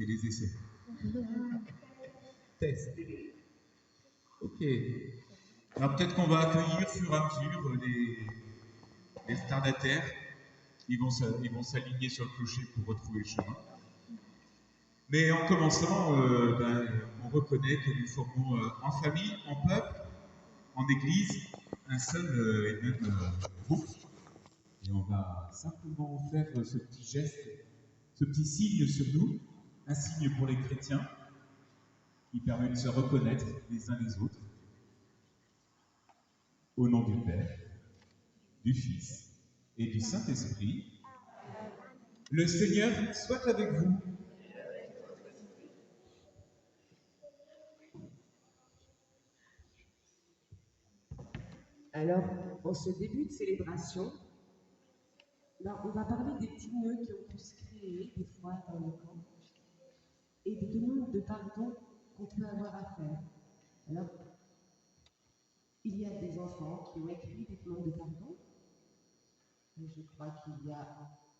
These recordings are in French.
C'est les essais. Test. Ok. Alors peut-être qu'on va accueillir au fur et à mesure les retardataires. Ils vont s'aligner sur le clocher pour retrouver le chemin. Mais en commençant, on reconnaît que nous formons en famille, en peuple, en église, un seul et même groupe. Et on va simplement faire ce petit geste, ce petit signe sur nous, un signe pour les chrétiens, qui permet de se reconnaître les uns les autres. Au nom du Père, du Fils et du Saint-Esprit, le Seigneur soit avec vous. Alors, en ce début de célébration, on va parler des petits nœuds qui ont pu se créer des fois dans le camp et des demandes de pardon qu'on peut avoir à faire. Alors, il y a des enfants qui ont écrit des demandes de pardon. Et je crois qu'il y a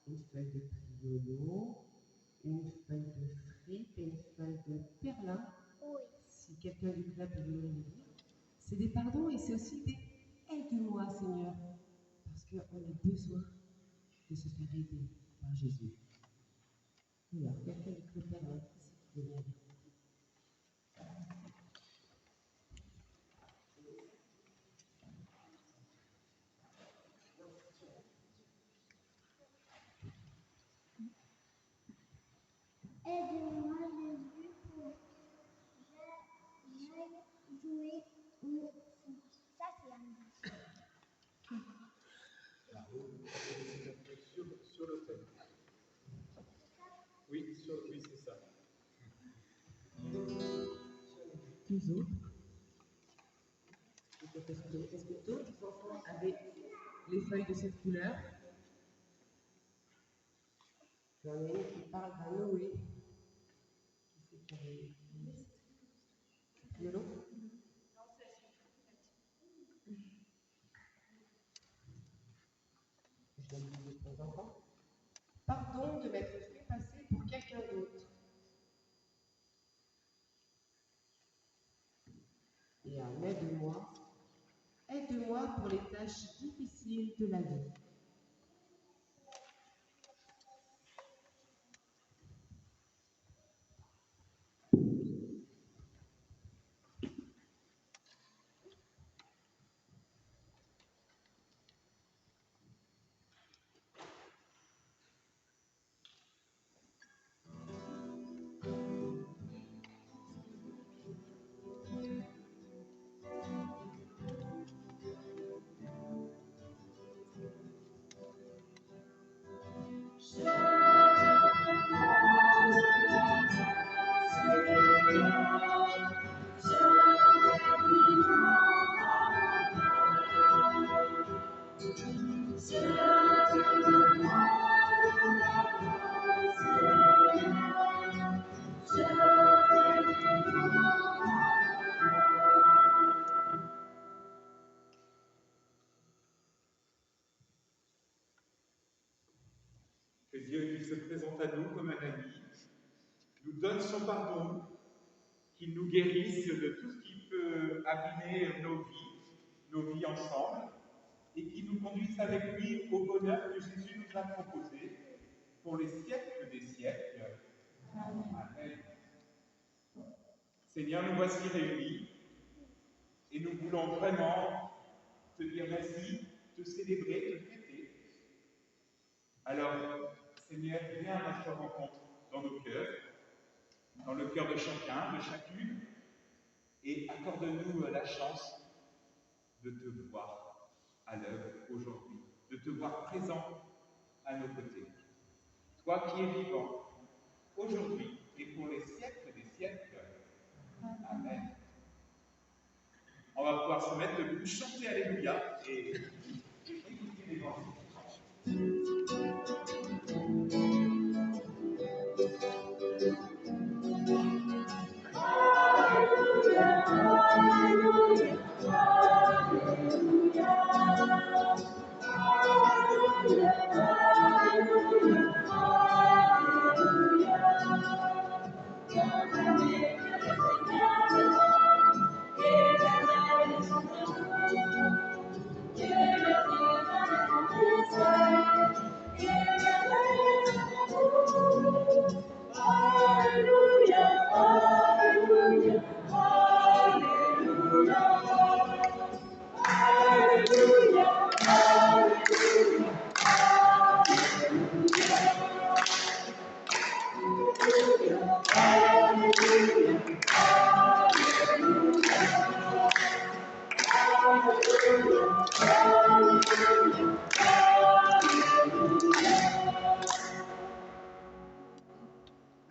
une feuille de priolo, une feuille de fripe et une feuille de perlin. Oui. Si quelqu'un du club peut venir le dire. C'est des pardons et c'est aussi des aide-moi, Seigneur, parce qu'on a besoin de se faire aider par Jésus. Alors, quelqu'un du club perlin, c'est qui veut dire. Aide-moi, Jésus, pour que j'aille jouer au foot. Ça, c'est la musique. Sur l'autel. Oui, c'est ça. Les autres. Est-ce que d'autres enfants avaient les feuilles de cette couleur? J'en ai une qui parle d'un Noé. Qui c'est qui avait violon? Je donne des aux enfants. Pardon de m'être fait passer pour quelqu'un d'autre. Et un aide-moi. Aide-moi pour les tâches difficiles de la vie. Que Dieu qui se présente à nous comme un ami, nous donne son pardon, qu'il nous guérisse de tout ce qui peut abîmer nos vies ensemble, et qui nous conduise avec lui au bonheur que Jésus nous a proposé pour les siècles des siècles. Amen. Seigneur, nous voici réunis et nous voulons vraiment te dire merci, te célébrer, te fêter. Alors, Seigneur, viens à notre rencontre dans nos cœurs, dans le cœur de chacun, de chacune, et accorde-nous la chance de te voir à l'œuvre aujourd'hui, de te voir présent à nos côtés. Toi qui es vivant, aujourd'hui et pour les siècles des siècles. Amen. On va pouvoir se mettre debout, chanter Alléluia et écouter l'évangile.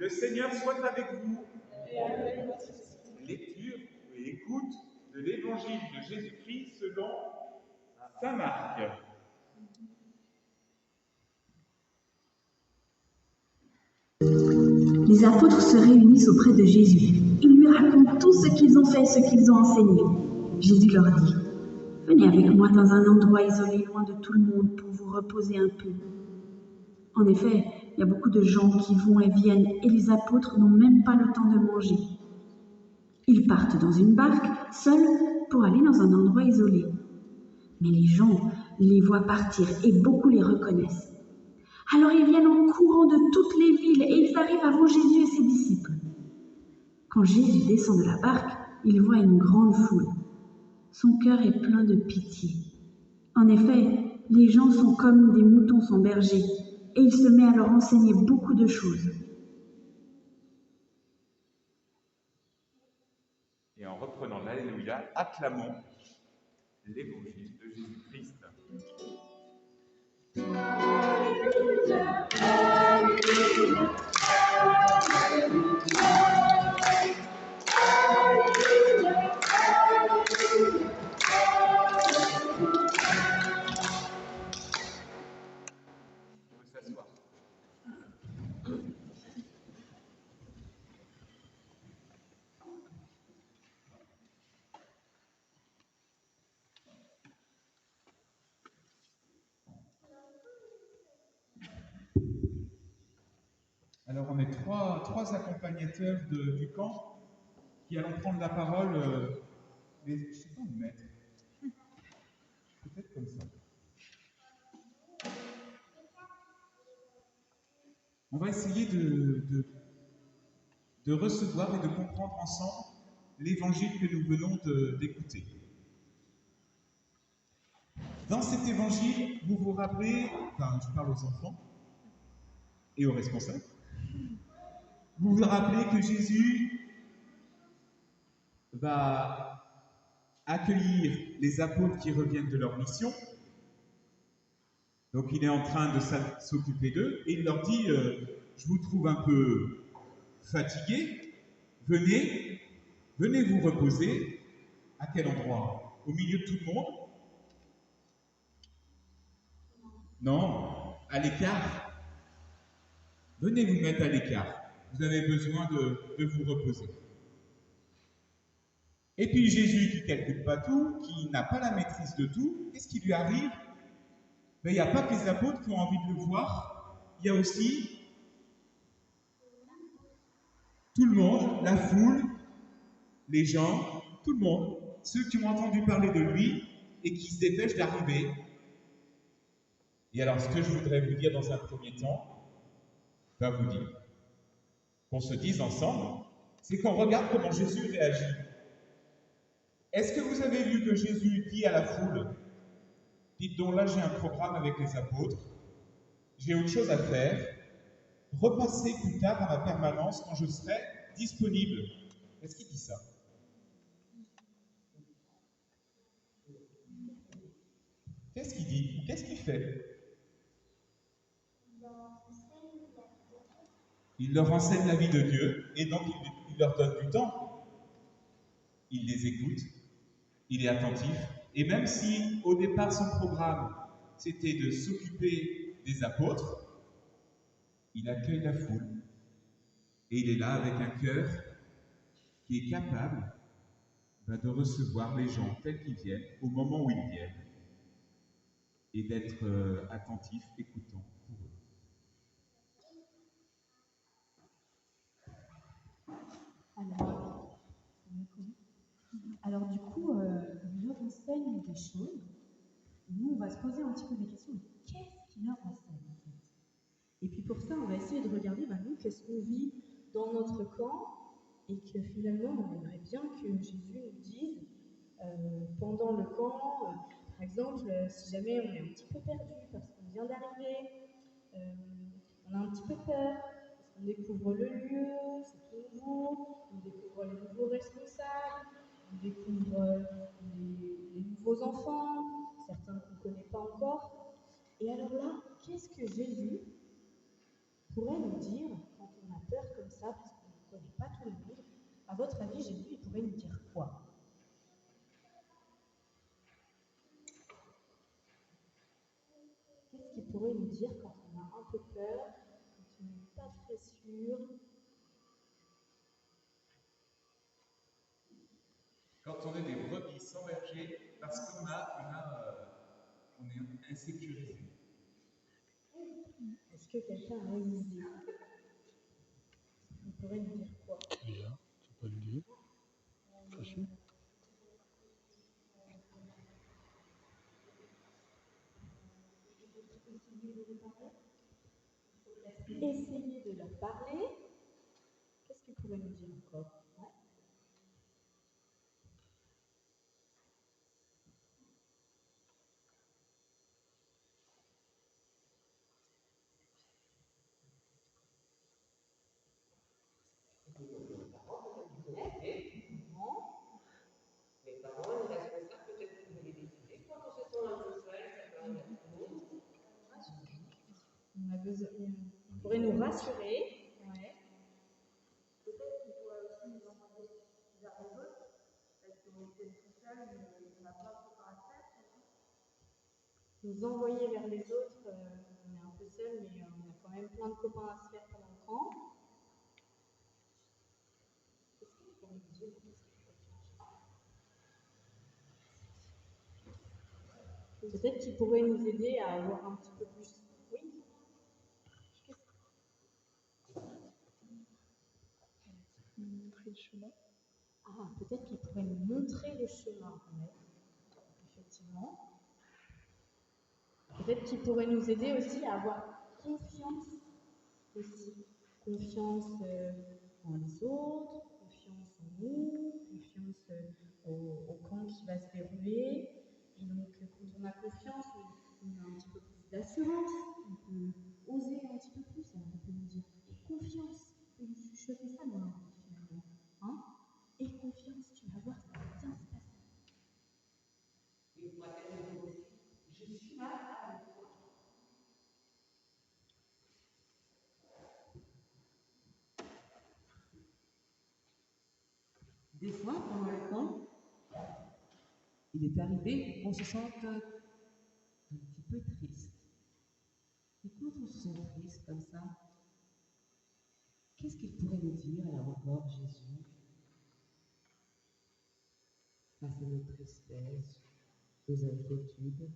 Le Seigneur soit avec vous. Lecture et écoute de l'évangile de Jésus-Christ selon saint Marc. Les apôtres se réunissent auprès de Jésus. Ils lui racontent tout ce qu'ils ont fait et ce qu'ils ont enseigné. Jésus leur dit: « Venez avec moi dans un endroit isolé, loin de tout le monde, pour vous reposer un peu. » En effet, il y a beaucoup de gens qui vont et viennent, et les apôtres n'ont même pas le temps de manger. Ils partent dans une barque, seuls, pour aller dans un endroit isolé. Mais les gens les voient partir et beaucoup les reconnaissent. Alors ils viennent en courant de toutes les villes et ils arrivent avant Jésus et ses disciples. Quand Jésus descend de la barque, il voit une grande foule. Son cœur est plein de pitié. En effet, les gens sont comme des moutons sans berger et il se met à leur enseigner beaucoup de choses. Et en reprenant l'Alléluia, acclamons l'évangile de Jésus-Christ. Alors, on est trois accompagnateurs du camp qui allons prendre la parole. Mais je ne sais pas où me mettre. Peut-être comme ça. On va essayer de recevoir et de comprendre ensemble l'évangile que nous venons d'écouter. Dans cet évangile, vous vous rappelez, enfin, je parle aux enfants et aux responsables, vous vous rappelez que Jésus va accueillir les apôtres qui reviennent de leur mission. Donc il est en train de s'occuper d'eux et il leur dit je vous trouve un peu fatigués, venez vous reposer. À quel endroit? Au milieu de tout le monde? Non, à l'écart. Venez vous mettre à l'écart. Vous avez besoin de vous reposer. Et puis Jésus qui ne calcule pas tout, qui n'a pas la maîtrise de tout, qu'est-ce qui lui arrive? Mais il n'y a pas que les apôtres qui ont envie de le voir, il y a aussi tout le monde, la foule, les gens, tout le monde, ceux qui ont entendu parler de lui et qui se dépêchent d'arriver. Et alors, ce que je voudrais vous dire dans un premier temps, va vous dire, qu'on se dise ensemble, c'est qu'on regarde comment Jésus réagit. Est-ce que vous avez vu que Jésus dit à la foule, dites donc là j'ai un programme avec les apôtres, j'ai autre chose à faire, repassez plus tard à ma permanence quand je serai disponible. Est-ce qu'il dit ça? Qu'est-ce qu'il dit? Qu'est-ce qu'il fait? Il leur enseigne la vie de Dieu et donc il leur donne du temps. Il les écoute, il est attentif. Et même si au départ son programme c'était de s'occuper des apôtres, il accueille la foule et il est là avec un cœur qui est capable de recevoir les gens tels qu'ils viennent, au moment où ils viennent, et d'être attentif, écoutant pour eux. Alors du coup, il leur enseigne des choses. Nous, on va se poser un petit peu des questions. Qu'est-ce qu'il leur enseigne en fait? Et puis pour ça, on va essayer de regarder, nous, qu'est-ce qu'on vit dans notre camp et que finalement, on aimerait bien que Jésus nous dise pendant le camp, par exemple, si jamais on est un petit peu perdu parce qu'on vient d'arriver, on a un petit peu peur, parce qu'on découvre le lieu, c'est tout nouveau, on découvre les nouveaux responsables, on découvre les nouveaux enfants, certains qu'on ne connaît pas encore. Et alors là, qu'est-ce que Jésus pourrait nous dire quand on a peur comme ça, parce qu'on ne connaît pas tout le monde. À votre avis, Jésus, il pourrait nous dire quoi? Qu'est-ce qu'il pourrait nous dire quand on a un peu peur, quand on n'est pas très sûr? Quand on est des brebis sans berger, parce qu'on on est insécurisé. Est-ce que quelqu'un a une idée? Il pourrait nous dire quoi? Déjà, tu peux le dire. Facile. Essayez de leur parler. Qu'est-ce qu'il pourrait nous dire encore? Ouais. Les parents, les responsables, peut-être que vous les décidez. Quand on se sent un peu seul, ça peut arriver à tout le monde. On a besoin, il pourrait nous rassurer. Ouais. Peut-être qu'il pourrait aussi nous envoyer vers les autres, parce qu'on était tout seul, on n'a pas encore à faire. Nous envoyer vers les autres, on est un peu seul, mais on a quand même plein de copains à se faire pendant le camp. Qu'est-ce qu'il pourrait nous dire? Peut-être qu'il pourrait nous aider à avoir un petit peu plus. Oui. Montrer le chemin. Ah, peut-être qu'il pourrait nous montrer le chemin, ouais. Effectivement. Peut-être qu'il pourrait nous aider aussi à avoir confiance aussi. Confiance en les autres, confiance en nous, confiance au camp qui va se dérouler. Et donc, quand on a confiance, on a un petit peu plus d'assurance, on peut oser un petit peu plus, alors on peut nous dire confiance, on peut nous chuchoter ça dans l'oreille finalement. Hein? Et confiance, tu vas voir, ça va bien se passer. Et moi, je suis là avec toi. Des fois, pendant le camp, il est arrivé qu'on se sente un petit peu triste. Et quand on se sent triste comme ça, qu'est-ce qu'il pourrait nous dire alors encore, Jésus, face à nos tristesses, nos inquiétudes?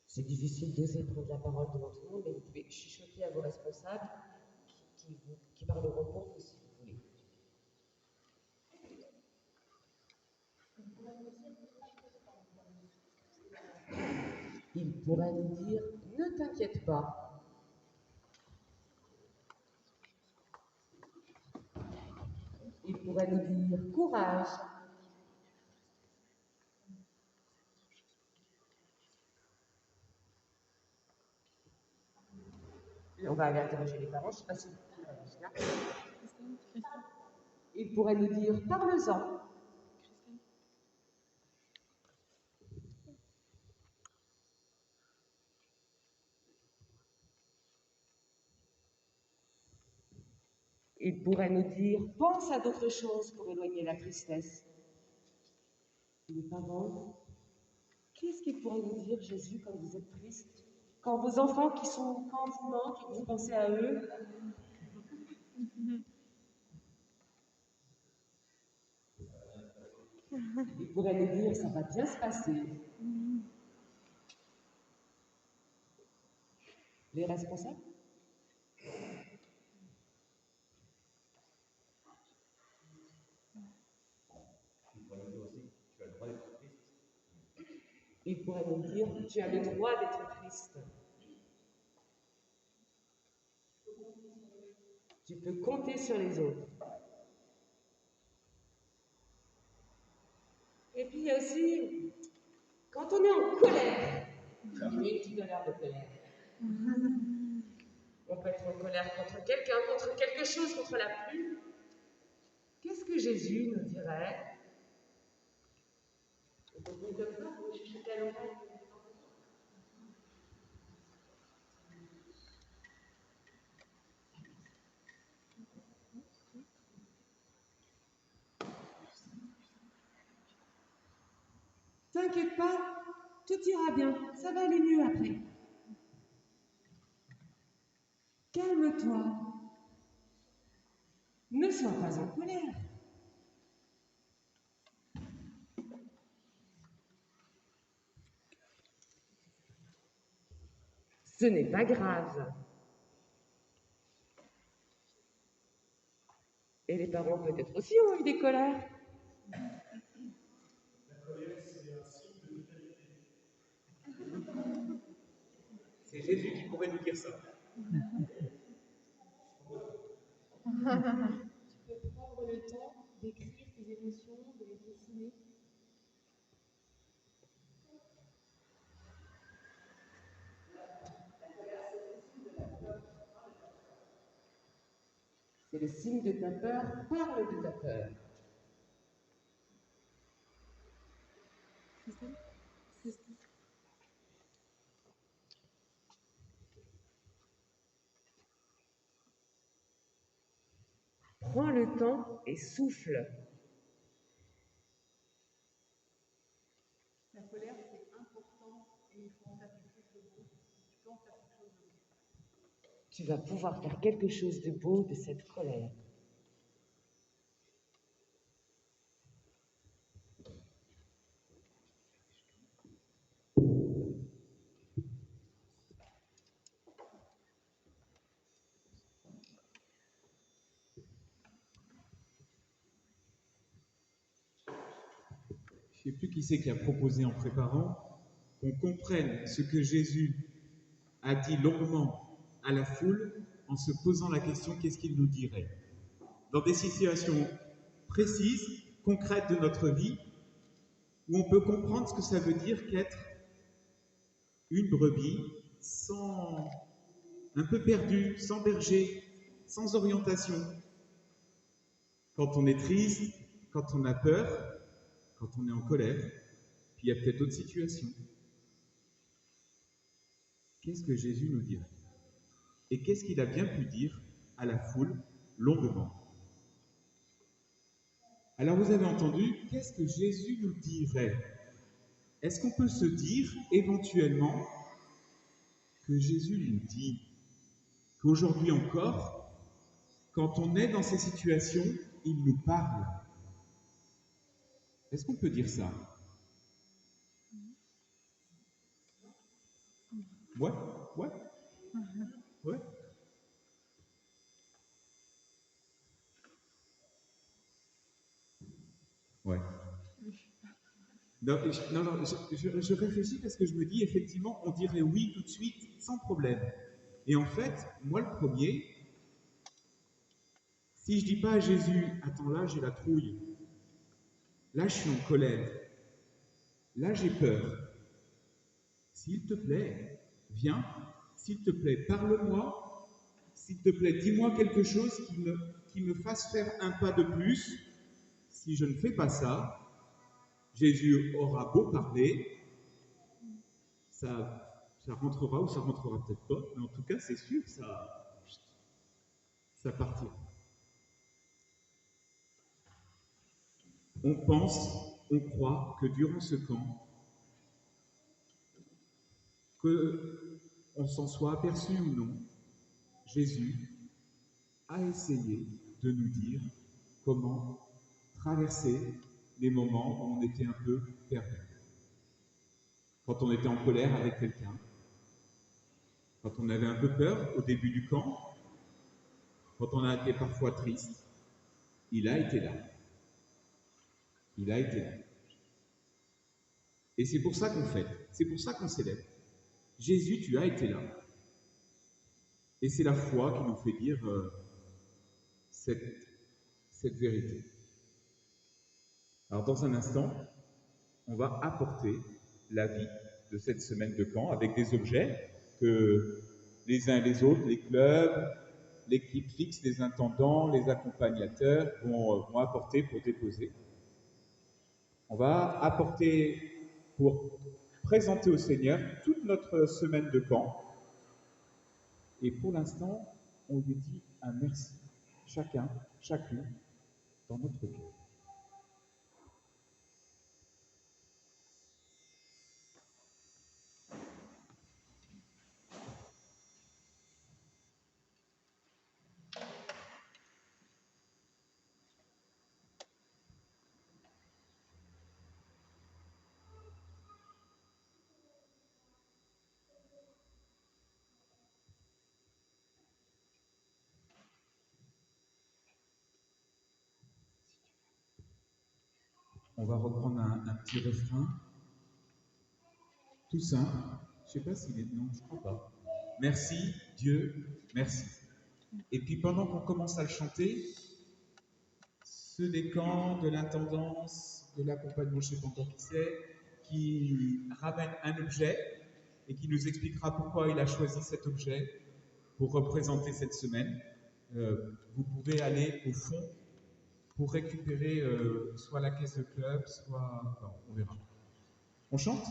C'est difficile d'oser prendre la parole devant tout le monde, mais vous pouvez chuchoter à vos responsables qui parleront pour vous si vous voulez. Il pourrait nous dire « Ne t'inquiète pas ». Il pourrait nous dire « Courage ». Et on va aller interroger les parents, je ne sais pas si il pourrait nous dire « Parle-en ». Il pourrait nous dire « Pense à d'autres choses pour éloigner la tristesse ». Les parents, qu'est-ce qu'il pourrait nous dire, Jésus, quand vous êtes triste? Quand vos enfants quand vous manquent et que vous pensez à eux? Il pourrait nous dire « Ça va bien se passer ». Les responsables? Il pourrait nous dire « Tu as le droit d'être triste ». Tu peux compter sur les autres. Et puis il y a aussi, quand on est en colère, il y a une petite heure de colère. On peut être en colère contre quelqu'un, contre quelque chose, contre la pluie. Qu'est-ce que Jésus nous dirait? Donc, comme ça, vous chuchotez à l'oreille. T'inquiète pas, tout ira bien, ça va aller mieux après. Calme-toi. Ne sois pas en colère. Ce n'est pas grave. Et les parents peut-être aussi ont eu des colères. C'est Jésus qui pourrait nous dire ça. Tu peux prendre le temps d'écrire tes émotions, de les dessiner. C'est le signe de ta peur, parle de ta peur. Prends le temps et souffle. La colère, c'est important et il faut en faire quelque chose de beau. Tu peux en faire quelque chose de beau. Tu vas pouvoir faire quelque chose de beau de cette colère. Je ne sais plus qui c'est qui a proposé en préparant qu'on comprenne ce que Jésus a dit longuement à la foule en se posant la question qu'est-ce qu'il nous dirait dans des situations précises, concrètes de notre vie, où on peut comprendre ce que ça veut dire qu'être une brebis un peu perdue, sans berger, sans orientation. Quand on est triste, quand on a peur, quand on est en colère, puis il y a peut-être d'autres situations. Qu'est-ce que Jésus nous dirait? Et qu'est-ce qu'il a bien pu dire à la foule longuement? Alors vous avez entendu, qu'est-ce que Jésus nous dirait? Est-ce qu'on peut se dire éventuellement que Jésus nous dit qu'aujourd'hui encore, quand on est dans ces situations, il nous parle? Est-ce qu'on peut dire ça? Ouais, ouais, ouais. Ouais. Non, je réfléchis parce que je me dis, effectivement, on dirait oui tout de suite, sans problème. Et en fait, moi le premier, si je dis pas à Jésus, attends là, j'ai la trouille, là je suis en colère, là j'ai peur, s'il te plaît, viens, s'il te plaît, parle-moi, s'il te plaît, dis-moi quelque chose qui me fasse faire un pas de plus. Si je ne fais pas ça, Jésus aura beau parler, ça rentrera ou ça rentrera peut-être pas, mais en tout cas, c'est sûr, ça partira. On pense, on croit que durant ce camp, qu'on s'en soit aperçu ou non, Jésus a essayé de nous dire comment traverser les moments où on était un peu perdu. Quand on était en colère avec quelqu'un, quand on avait un peu peur au début du camp, quand on a été parfois triste, il a été là. Il a été là. Et c'est pour ça qu'on fête, c'est pour ça qu'on célèbre. Jésus, tu as été là. Et c'est la foi qui nous fait dire cette vérité. Alors dans un instant, on va apporter la vie de cette semaine de camp avec des objets que les uns et les autres, les clubs, l'équipe fixe, les intendants, les accompagnateurs vont apporter pour déposer. On va apporter pour présenter au Seigneur toute notre semaine de camp. Et pour l'instant, on lui dit un merci, chacun, chacune, dans notre cœur. On va reprendre un petit refrain, tout simple. Je ne sais pas s'il est... Non, je ne crois pas. Merci, Dieu, merci. Et puis pendant qu'on commence à le chanter, ceux des camps, de l'intendance, de l'accompagnement, je ne sais pas encore qui c'est, qui ramène un objet et qui nous expliquera pourquoi il a choisi cet objet pour représenter cette semaine. Vous pouvez aller au fond pour récupérer soit la caisse de club, soit... Enfin, on verra. On chante ?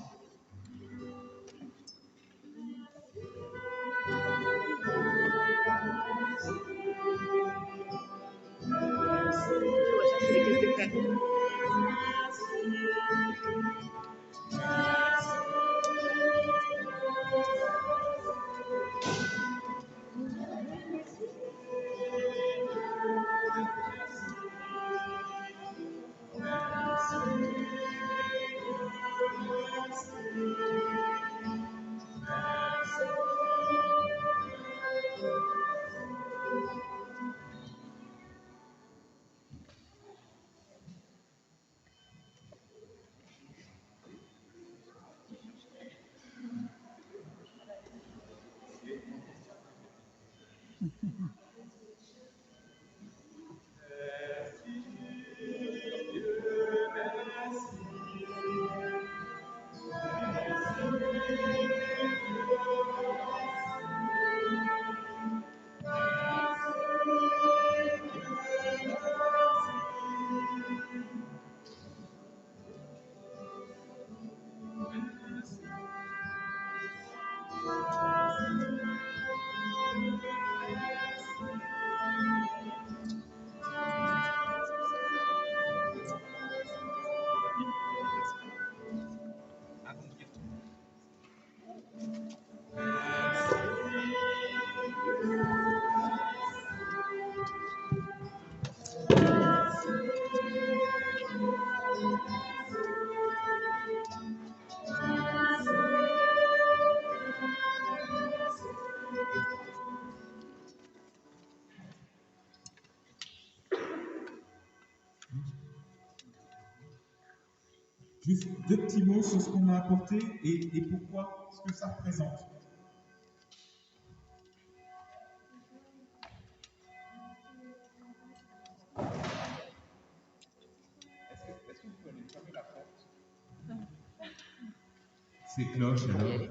Juste deux petits mots sur ce qu'on a apporté et pourquoi, ce que ça représente. Est-ce que vous pouvez aller fermer la porte? C'est cloche alors.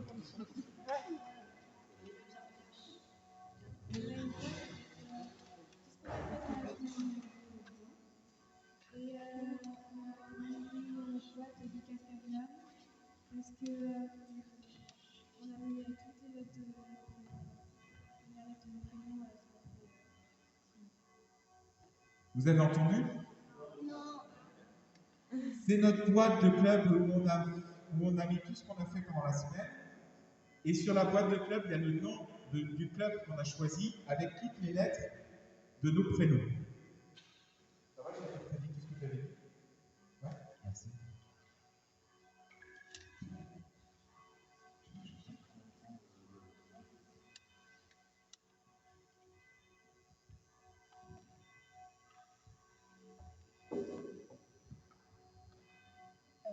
Parce que on a mis toutes les lettres de mon prénom. Vous avez entendu? Non. C'est notre boîte de club où on a mis tout ce qu'on a fait pendant la semaine. Et sur la boîte de club, il y a le nom du club qu'on a choisi avec toutes les lettres de nos prénoms. Ça va, j'ai fait tout ce que tu avais dit? Ouais, merci.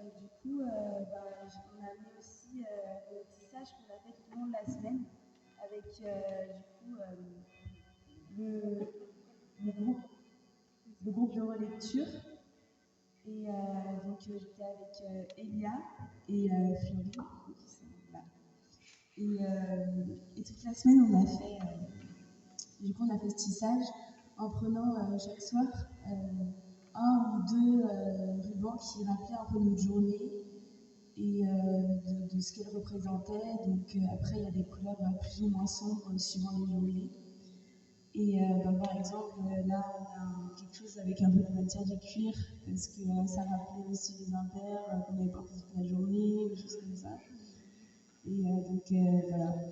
Du coup, on a mis aussi le tissage qu'on a fait tout au long de la semaine avec le groupe de relecture. Et donc j'étais avec Elia et Fleury qui sont là. Et toute la semaine on a fait ce tissage en prenant chaque soir un ou deux rubans qui rappelaient un peu notre journée et de ce qu'elle représentait. Donc après, il y a des couleurs plus ou moins sombres suivant les journées. Et par exemple, là, on a quelque chose avec un peu de matière de cuir, parce que ça rappelait aussi les impairs qu'on avait portés toute la journée, des choses comme ça. Et donc voilà, du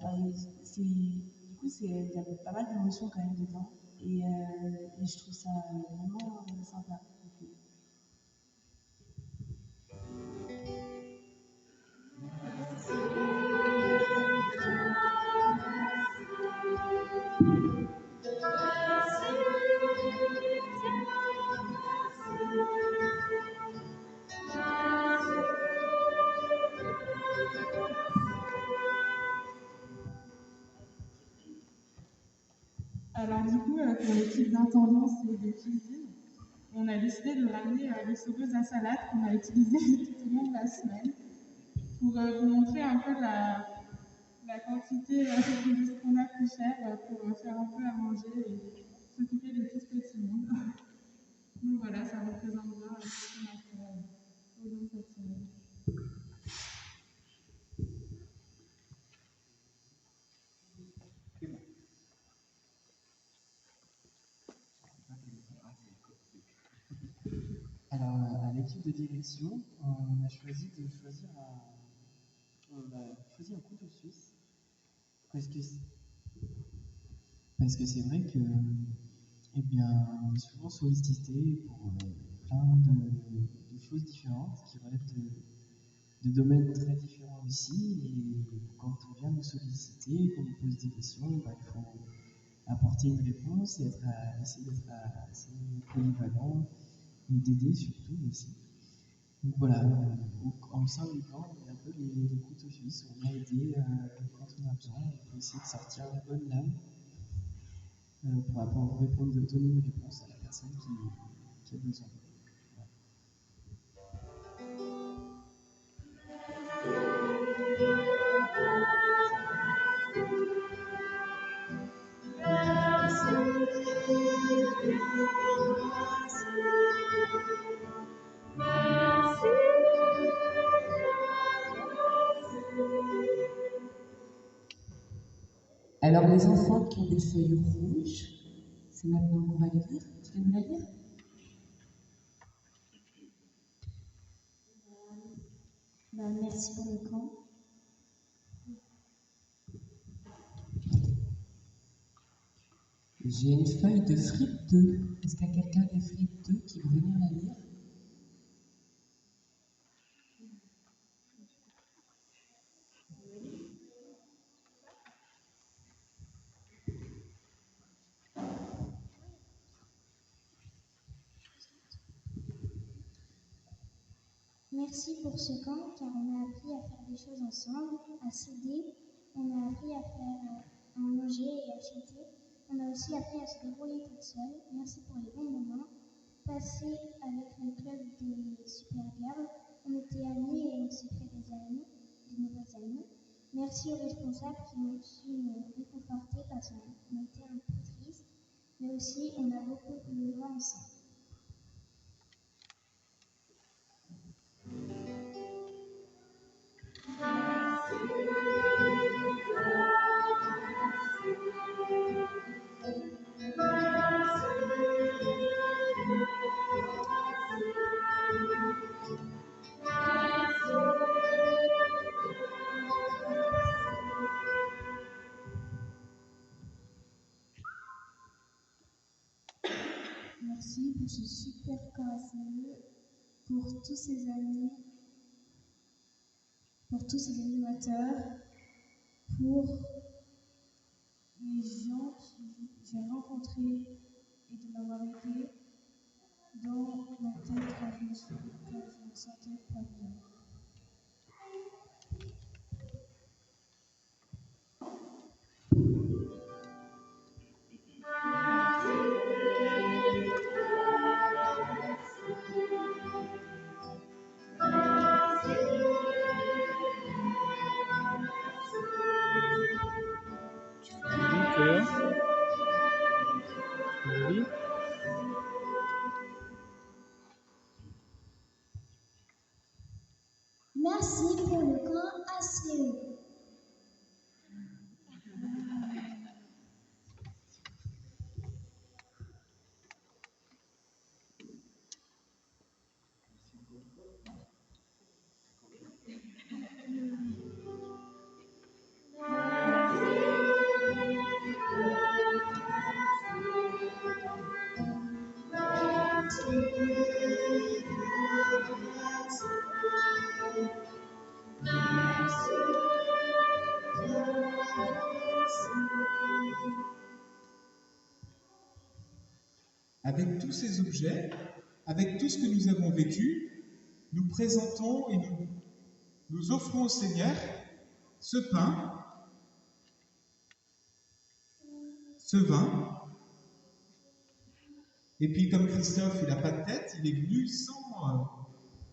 coup, il y a pas mal d'émotions quand même dedans. Et je trouve ça vraiment sympa. Alors du coup, pour l'équipe d'intendance et de cuisine, on a décidé de ramener les sauveuses à salade qu'on a utilisées tout au long de la semaine pour vous montrer un peu la quantité de ce qu'on a pu faire pour faire un peu à manger et s'occuper de tout ce petit monde. Donc voilà, ça représente bien ce qu'on a fait au long de cette semaine. Alors, à l'équipe de direction, on a choisi un couteau suisse parce que c'est vrai que, eh bien, on est souvent sollicité pour plein de choses différentes qui relèvent de domaines très différents aussi. Et quand on vient nous solliciter, qu'on nous pose des questions, il faut apporter une réponse et essayer d'être assez polyvalent et d'aider surtout aussi. Donc voilà, en sein du camp, on est un peu les couteaux suisses. On vient aider quand on a besoin. On peut essayer de sortir la bonne lame pour répondre, donner une réponse à la personne qui a besoin. Alors, les enfants qui ont des feuilles rouges, c'est maintenant qu'on va les lire. Tu veux nous la lire? Merci pour le camp. J'ai une feuille de fripe 2. Est-ce qu'il y a quelqu'un des fripe 2 qui veut venir la lire? Merci pour ce camp, car on a appris à faire des choses ensemble, à s'aider, on a appris à faire à manger et à chanter. On a aussi appris à se débrouiller toute seule. Merci pour les bons moments passés avec le club des super gardes. On était amis et on s'est fait des amis, des nouveaux amis. Merci aux responsables qui ont su nous réconforter parce qu'on était un peu tristes, mais aussi on a beaucoup de joie ensemble. Merci pour ce super camp ACE, pour tous ces amis, pour tous ces animateurs, pour les gens que j'ai rencontrés et de m'avoir aidé dans ma tête quand je me sentais pas bien. passer pour le camp ACE. Avec tous ces objets, avec tout ce que nous avons vécu, nous présentons et nous offrons au Seigneur ce pain, ce vin. Et puis comme Christophe, il n'a pas de tête, il est venu sans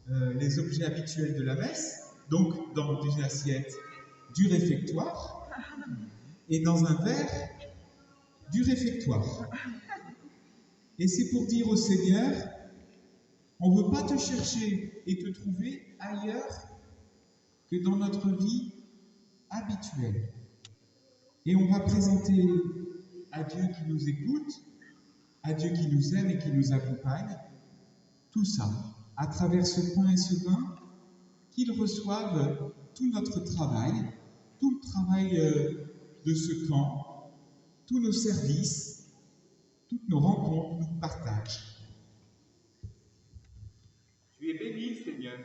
les objets habituels de la messe, donc dans une assiette du réfectoire et dans un verre du réfectoire. Et c'est pour dire au Seigneur, on ne veut pas te chercher et te trouver ailleurs que dans notre vie habituelle. Et on va présenter à Dieu qui nous écoute, à Dieu qui nous aime et qui nous accompagne, tout ça, à travers ce pain et ce vin, qu'ils reçoivent tout notre travail, tout le travail de ce camp, tous nos services, toutes nos rencontres, nos partages. Tu es béni, Seigneur,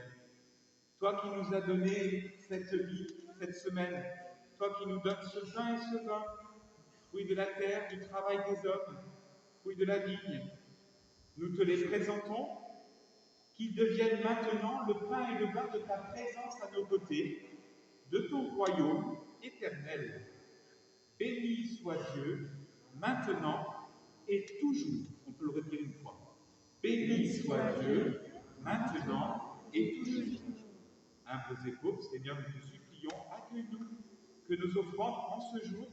toi qui nous as donné cette vie, cette semaine, toi qui nous donnes ce pain et ce vin, fruit de la terre, du travail des hommes, fruit de la vigne. Nous te les présentons, qu'ils deviennent maintenant le pain et le vin de ta présence à nos côtés, de ton royaume éternel. Béni soit Dieu, maintenant et toujours. On peut le redire une fois. Béni soit Dieu, maintenant et toujours. Humbles et pauvres, Seigneur, nous te supplions, accueille-nous, que nos offrandes en ce jour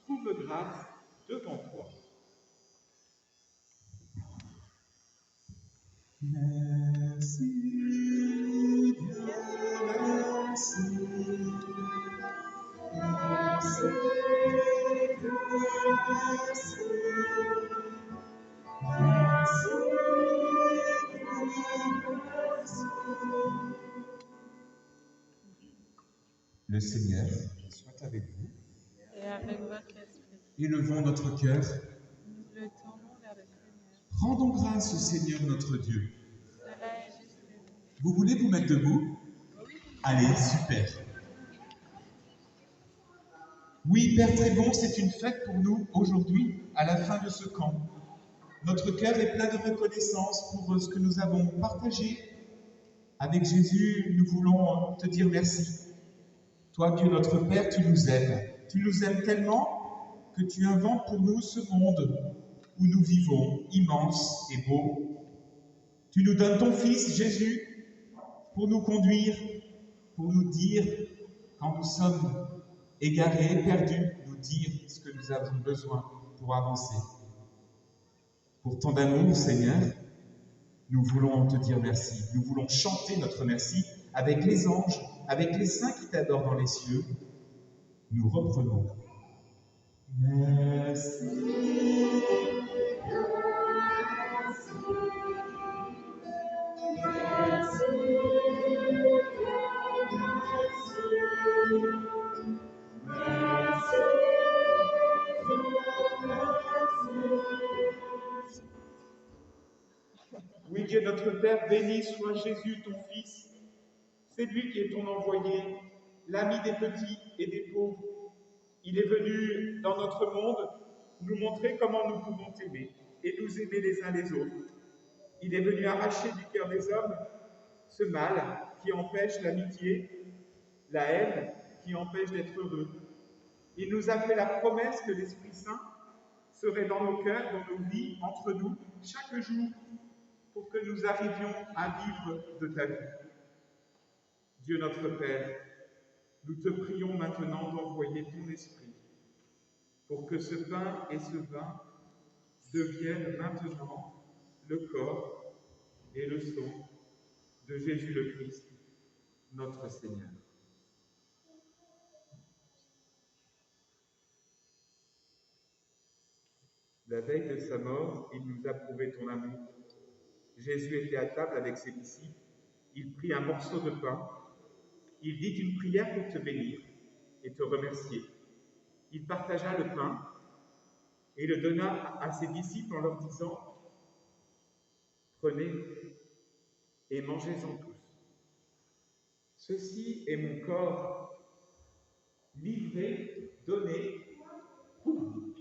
trouvent grâce devant toi. Merci, Dieu, merci. Merci, Dieu, merci. Merci, Dieu, merci. Le Seigneur soit avec vous. Et avec votre esprit. Élevons notre cœur. Nous le tournons vers le Seigneur. Rendons grâce au Seigneur notre Dieu. Cela est juste. Vous voulez vous mettre debout? Allez, super. Oui, Père très bon, c'est une fête pour nous aujourd'hui, à la fin de ce camp. Notre cœur est plein de reconnaissance pour ce que nous avons partagé. Avec Jésus, nous voulons te dire merci. Toi, Dieu notre Père, tu nous aimes. Tu nous aimes tellement que tu inventes pour nous ce monde où nous vivons, immense et beau. Tu nous donnes ton Fils, Jésus, pour nous conduire, pour nous dire, quand nous sommes égarés, perdus, nous dire ce que nous avons besoin pour avancer. Pour ton amour, Seigneur, nous voulons te dire merci. Nous voulons chanter notre merci avec les anges, avec les saints qui t'adorent dans les cieux. Nous reprenons. Merci. Oui, Dieu notre Père, béni soit Jésus, ton Fils. C'est lui qui est ton envoyé, l'ami des petits et des pauvres. Il est venu dans notre monde nous montrer comment nous pouvons t'aimer et nous aimer les uns les autres. Il est venu arracher du cœur des hommes ce mal qui empêche l'amitié, la haine qui empêche d'être heureux. Il nous a fait la promesse que l'Esprit Saint serait dans nos cœurs, dans nos vies, entre nous, chaque jour, pour que nous arrivions à vivre de ta vie. Dieu notre Père, nous te prions maintenant d'envoyer ton Esprit pour que ce pain et ce vin deviennent maintenant le corps et le sang de Jésus le Christ, notre Seigneur. La veille de sa mort, il nous a prouvé ton amour. Jésus était à table avec ses disciples. Il prit un morceau de pain. Il dit une prière pour te bénir et te remercier. Il partagea le pain et le donna à ses disciples en leur disant « Prenez et mangez-en tous. Ceci est mon corps livré, donné pour vous. »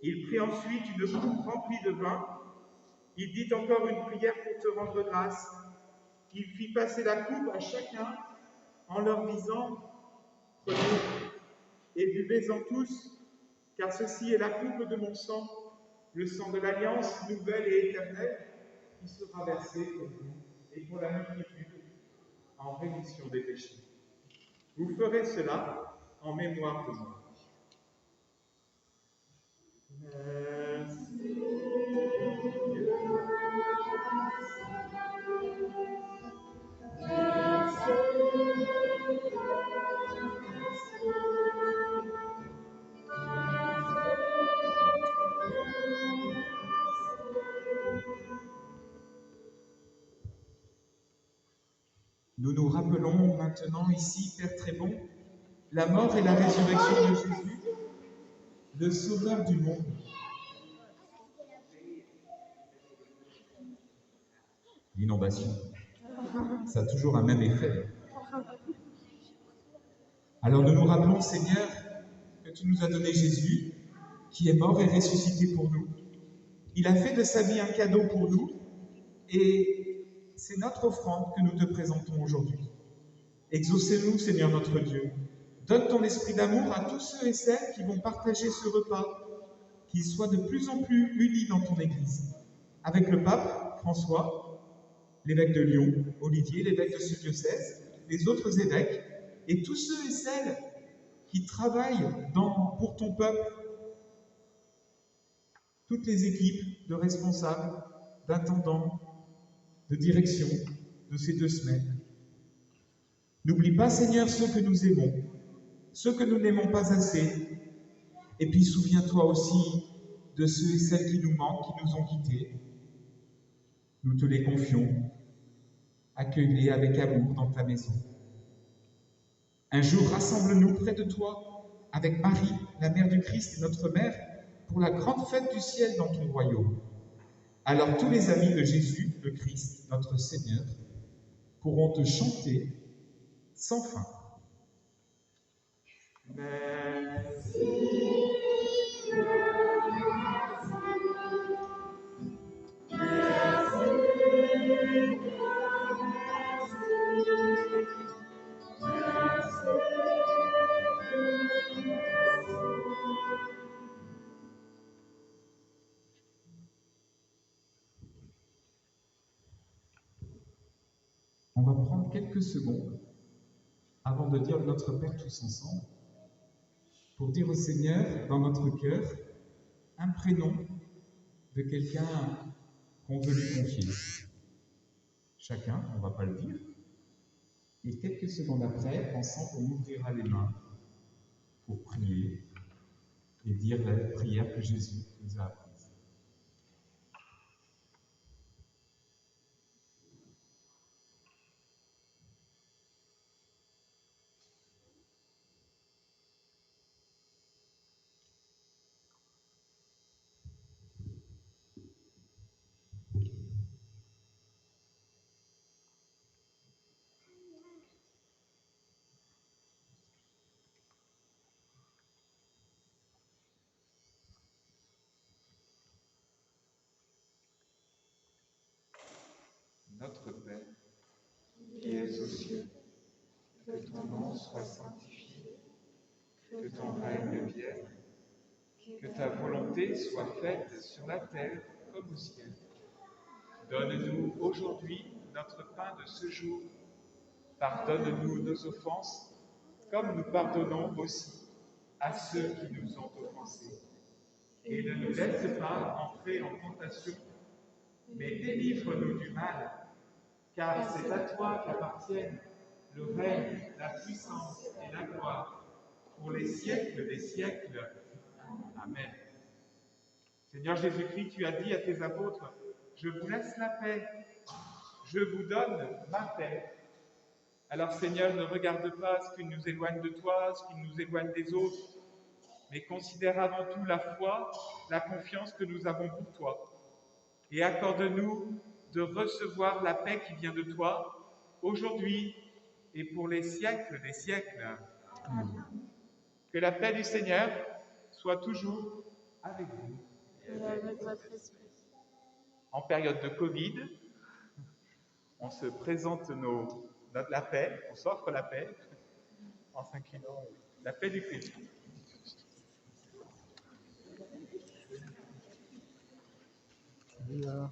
Il prit ensuite une coupe remplie de vin. Il dit encore une prière pour te rendre grâce. Il fit passer la coupe à chacun en leur disant « Prenez et buvez-en tous, car ceci est la coupe de mon sang, le sang de l'alliance nouvelle et éternelle, qui sera versé pour vous et pour la multitude en rémission des péchés. Vous ferez cela en mémoire de moi. » Merci. Nous nous rappelons maintenant ici, Père très bon, la mort et la résurrection de Jésus, le Sauveur du monde. L'inondation, ça a toujours un même effet. Alors nous nous rappelons, Seigneur, que tu nous as donné Jésus, qui est mort et ressuscité pour nous. Il a fait de sa vie un cadeau pour nous, et c'est notre offrande que nous te présentons aujourd'hui. Exaucez-nous, Seigneur notre Dieu. Donne ton esprit d'amour à tous ceux et celles qui vont partager ce repas, qu'ils soient de plus en plus unis dans ton Église. Avec le pape, François, l'évêque de Lyon, Olivier, l'évêque de ce diocèse, les autres évêques, et tous ceux et celles qui travaillent pour ton peuple, toutes les équipes de responsables, d'intendants, de direction de ces 2 semaines. N'oublie pas, Seigneur, ceux que nous aimons, ceux que nous n'aimons pas assez, et puis souviens-toi aussi de ceux et celles qui nous manquent, qui nous ont quittés. Nous te les confions. Accueille-les avec amour dans ta maison. Un jour, rassemble-nous près de toi, avec Marie, la mère du Christ et notre mère, pour la grande fête du ciel dans ton royaume. Alors tous les amis de Jésus, le Christ, notre Seigneur, pourront te chanter sans fin. Merci. On va prendre quelques secondes avant de dire notre Père tous ensemble, pour dire au Seigneur, dans notre cœur, un prénom de quelqu'un qu'on veut lui confier. Chacun, on ne va pas le dire, et quelques secondes après, ensemble, on ouvrira les mains pour prier et dire la prière que Jésus nous a apprise. Notre Père, qui es aux cieux, que ton nom soit sanctifié, que ton règne vienne, Que ta volonté soit faite sur la terre comme au ciel. Donne-nous aujourd'hui notre pain de ce jour. Pardonne-nous nos offenses, comme nous pardonnons aussi à ceux qui nous ont offensés. Et ne nous laisse pas entrer en tentation, mais délivre-nous du mal, car c'est à toi qu'appartiennent le règne, la puissance et la gloire, pour les siècles des siècles. Amen. Seigneur Jésus-Christ, tu as dit à tes apôtres, je vous laisse la paix, je vous donne ma paix. Alors Seigneur, ne regarde pas ce qui nous éloigne de toi, ce qui nous éloigne des autres, mais considère avant tout la foi, la confiance que nous avons pour toi. Et accorde-nous de recevoir la paix qui vient de toi, aujourd'hui et pour les siècles des siècles. Amen. Que la paix du Seigneur soit toujours avec vous. Et avec votre esprit. En période de Covid, on se présente la paix, on s'offre la paix en s'inclinant la paix du Christ. Là.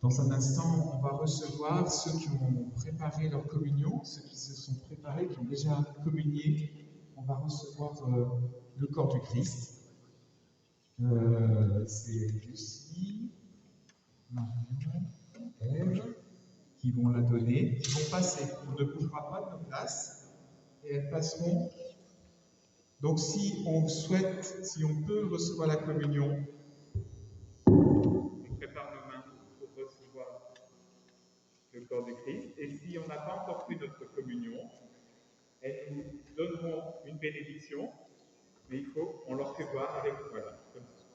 Dans un instant, on va recevoir ceux qui ont préparé leur communion, ceux qui se sont préparés, qui ont déjà communié. On va recevoir le corps du Christ. C'est Lucie, Marion, Ève qui vont la donner, qui vont passer. On ne bougera pas de nos places et elles passeront. Donc si on souhaite, si on peut recevoir la communion, on prépare nos mains pour recevoir le corps du Christ. Et si on n'a pas encore pris notre communion, elles nous donneront une bénédiction, mais on leur fait voir avec, voilà, comme ça.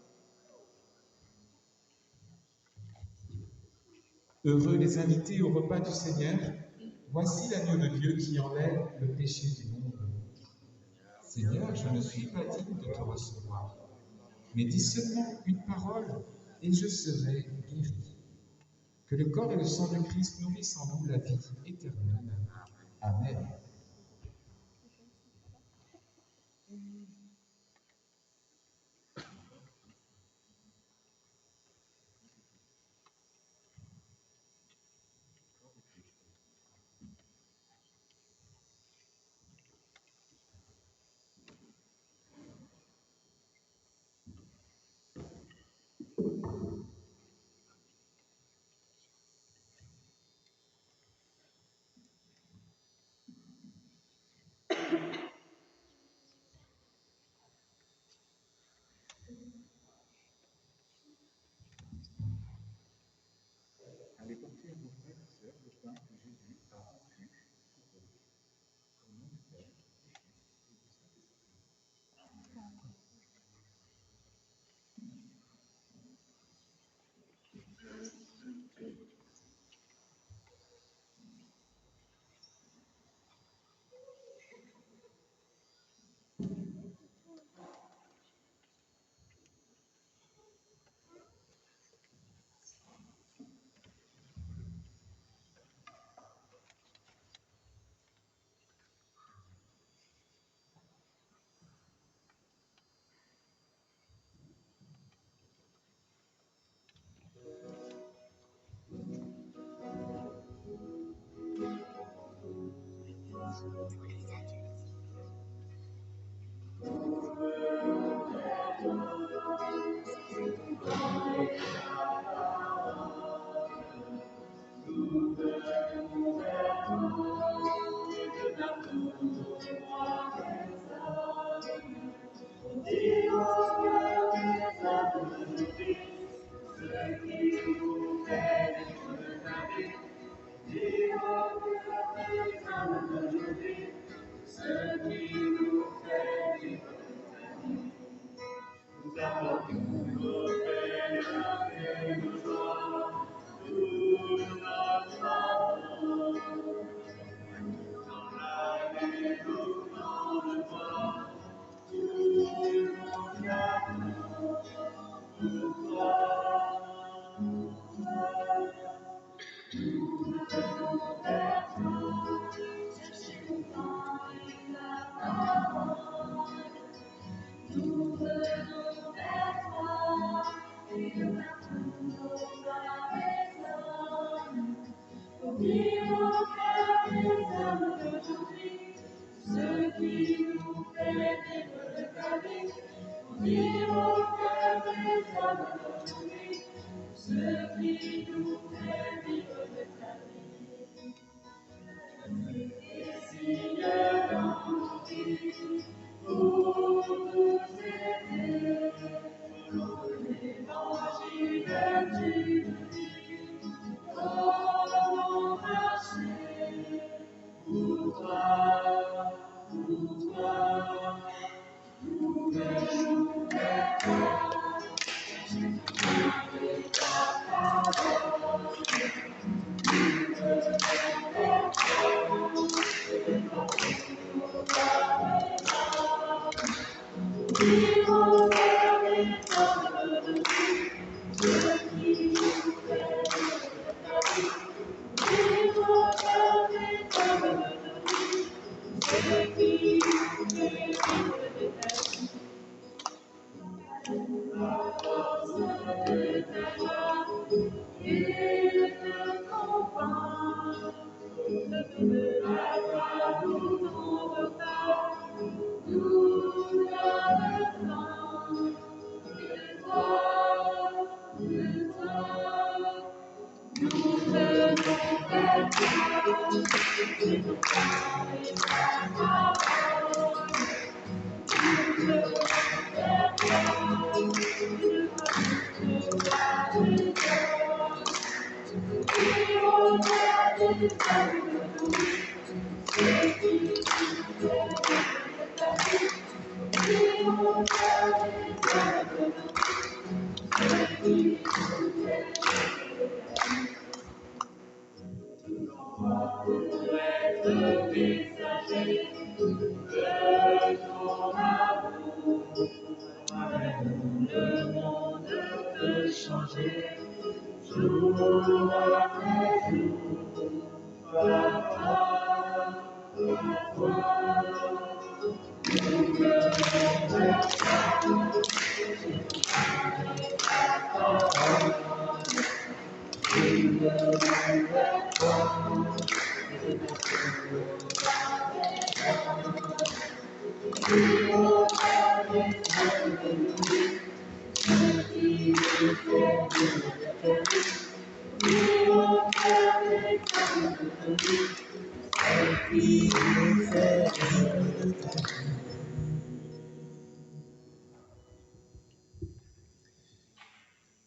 Heureux les invités au repas du Seigneur, voici l'agneau de Dieu qui enlève le péché du monde. Seigneur, je ne suis pas digne de te recevoir, mais dis seulement une parole et je serai guéri. Que le corps et le sang de Christ nourrissent en nous la vie éternelle. Amen. Allez porter à vos frères et sœurs le pain que Jésus a rompu pour eux. Au nom du Père, du Fils et du Saint-Esprit.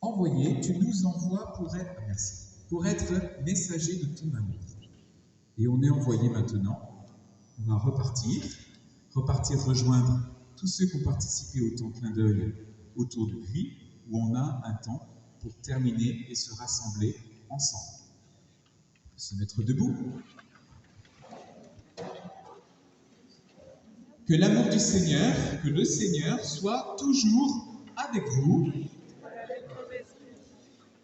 Envoyé, tu nous envoies pour être messager de ton amour. Et on est envoyé maintenant, on va repartir rejoindre tous ceux qui ont participé au temps clin d'œil autour du puits, où on a un temps pour terminer et se rassembler ensemble. Se mettre debout. Que l'amour du Seigneur, que le Seigneur soit toujours avec vous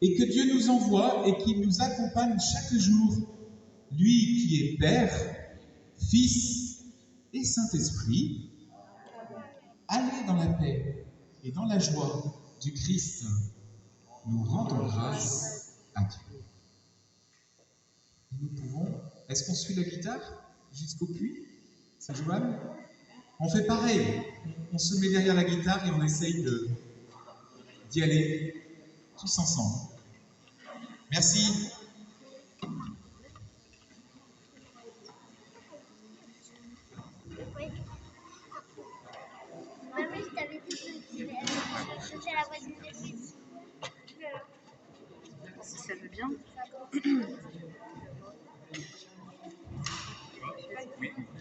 et que Dieu nous envoie et qu'il nous accompagne chaque jour, lui qui est Père, Fils et Saint-Esprit. Allez dans la paix et dans la joie du Christ. Nous rendons grâce à Dieu. Nous pouvons... Est-ce qu'on suit la guitare jusqu'au puits? C'est jouable? On fait pareil. On se met derrière la guitare et on essaye d'y aller tous ensemble. Merci.